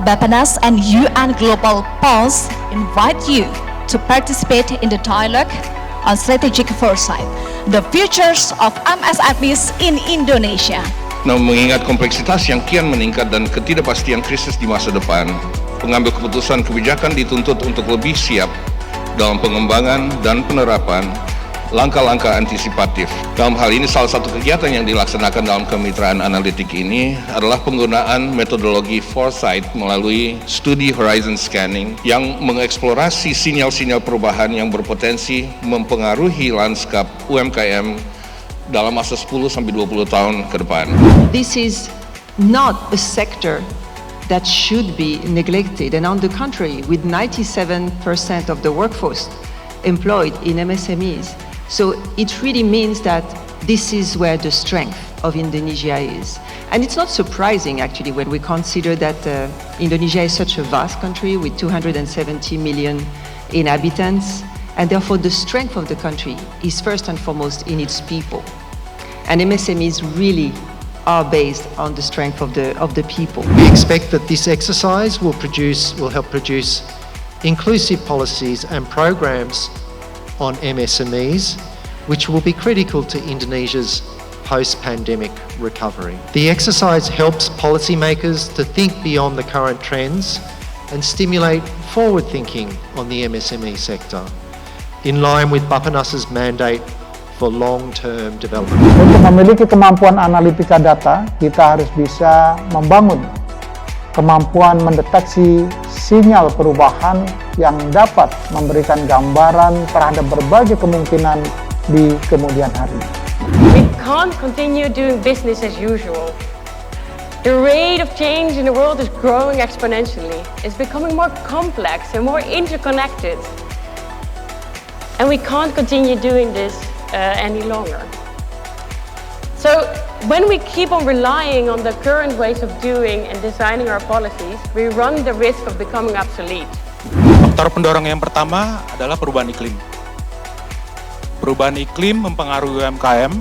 Bappenas and UN Global Pulse invite you to participate in the dialogue on strategic foresight, the futures of MSMEs in Indonesia. Nah, mengingat kompleksitas yang kian meningkat dan ketidakpastian krisis di masa depan, pengambil keputusan kebijakan dituntut untuk lebih siap dalam pengembangan dan penerapan langkah-langkah antisipatif. Dalam hal ini, salah satu kegiatan yang dilaksanakan dalam kemitraan analitik ini adalah penggunaan metodologi foresight melalui studi horizon scanning yang mengeksplorasi sinyal-sinyal perubahan yang berpotensi mempengaruhi lanskap UMKM dalam masa 10-20 tahun ke depan. This is not a sector that should be neglected, and on the contrary, with 97% of the workforce employed in MSMEs, so it really means that this is where the strength of Indonesia is. And it's not surprising, actually, when we consider that Indonesia is such a vast country with 270 million inhabitants, and therefore the strength of the country is first and foremost in its people. And MSMEs really are based on the strength of the people. We expect that this exercise will help produce inclusive policies and programs on MSMEs, which will be critical to Indonesia's post-pandemic recovery. The exercise helps policymakers to think beyond the current trends and stimulate forward thinking on the MSME sector, in line with Bappenas's mandate for long-term development. Untuk memiliki kemampuan analitika data, kita harus bisa membangun kemampuan mendeteksi sinyal perubahan yang dapat memberikan gambaran terhadap berbagai kemungkinan di kemudian hari. We can't continue doing business as usual. The rate of change in the world is growing exponentially. It's becoming more complex and more interconnected. And we can't continue doing this any longer. So when we keep on relying on the current ways of doing and designing our policies, we run the risk of becoming obsolete. Faktor pendorong yang pertama adalah perubahan iklim. Perubahan iklim mempengaruhi UMKM,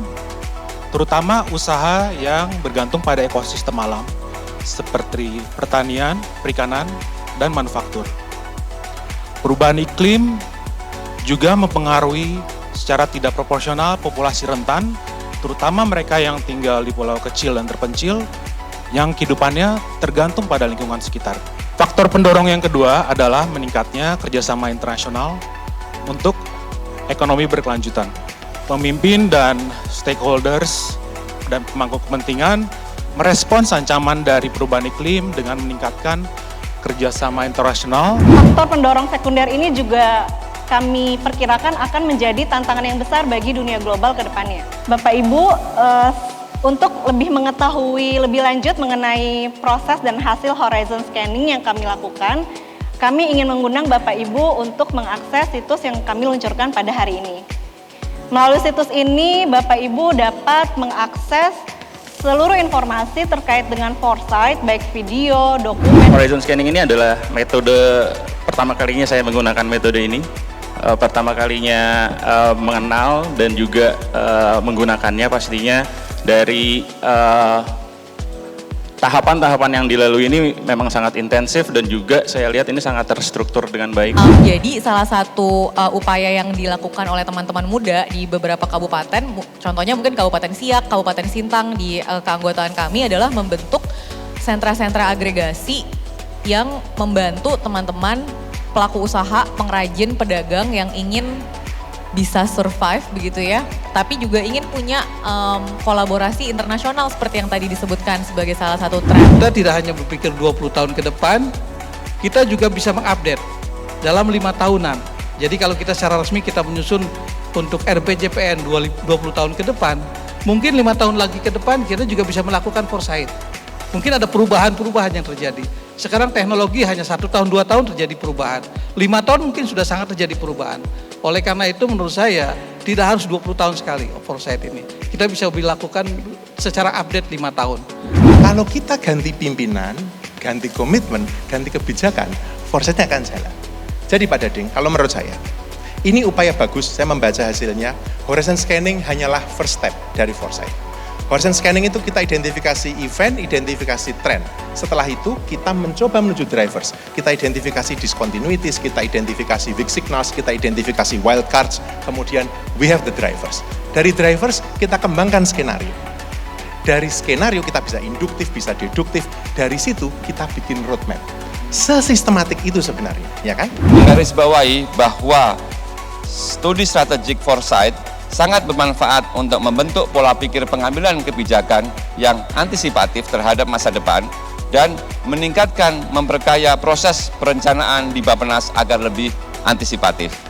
terutama usaha yang bergantung pada ekosistem alam, seperti pertanian, perikanan, dan manufaktur. Perubahan iklim juga mempengaruhi secara tidak proporsional populasi rentan, terutama mereka yang tinggal di pulau kecil dan terpencil, yang kehidupannya tergantung pada lingkungan sekitar. Faktor pendorong yang kedua adalah meningkatnya kerjasama internasional untuk ekonomi berkelanjutan. Pemimpin dan stakeholders dan pemangku kepentingan merespons ancaman dari perubahan iklim dengan meningkatkan kerjasama internasional. Faktor pendorong sekunder ini juga kami perkirakan akan menjadi tantangan yang besar bagi dunia global ke depannya. Bapak Ibu, untuk lebih mengetahui lebih lanjut mengenai proses dan hasil horizon scanning yang kami lakukan, kami ingin mengundang Bapak Ibu untuk mengakses situs yang kami luncurkan pada hari ini. Melalui situs ini, Bapak Ibu dapat mengakses seluruh informasi terkait dengan foresight, baik video, dokumen. Horizon scanning ini adalah metode pertama kalinya saya menggunakan metode ini. Pertama kalinya mengenal dan juga menggunakannya pastinya dari tahapan-tahapan yang dilalui ini memang sangat intensif dan juga saya lihat ini sangat terstruktur dengan baik. Jadi salah satu upaya yang dilakukan oleh teman-teman muda di beberapa kabupaten, contohnya mungkin Kabupaten Siak, Kabupaten Sintang di keanggotaan kami adalah membentuk sentra-sentra agregasi yang membantu teman-teman pelaku usaha, pengrajin, pedagang yang ingin bisa survive begitu ya, tapi juga ingin punya kolaborasi internasional seperti yang tadi disebutkan sebagai salah satu tren. Kita tidak hanya berpikir 20 tahun ke depan, kita juga bisa mengupdate dalam 5 tahunan. Jadi kalau kita secara resmi kita menyusun untuk RPJPN 20 tahun ke depan, mungkin 5 tahun lagi ke depan kita juga bisa melakukan foresight. Mungkin ada perubahan-perubahan yang terjadi. Sekarang teknologi hanya 1 tahun, 2 tahun terjadi perubahan. 5 tahun mungkin sudah sangat terjadi perubahan. Oleh karena itu menurut saya tidak harus 20 tahun sekali foresight ini. Kita bisa dilakukan secara update 5 tahun. Kalau kita ganti pimpinan, ganti komitmen, ganti kebijakan, foresight-nya akan jalan. Jadi Pak Dading, kalau menurut saya, ini upaya bagus, saya membaca hasilnya, horizon scanning hanyalah first step dari foresight. Horizon scanning itu kita identifikasi event, identifikasi tren. Setelah itu kita mencoba menuju drivers. Kita identifikasi discontinuities, kita identifikasi weak signals, kita identifikasi wildcards, kemudian we have the drivers. Dari drivers kita kembangkan skenario. Dari skenario kita bisa induktif, bisa deduktif. Dari situ kita bikin roadmap. Sesistematik itu sebenarnya, ya kan? Menggarisbawahi bahwa studi strategic foresight sangat bermanfaat untuk membentuk pola pikir pengambilan kebijakan yang antisipatif terhadap masa depan dan meningkatkan, memperkaya proses perencanaan di Bappenas agar lebih antisipatif.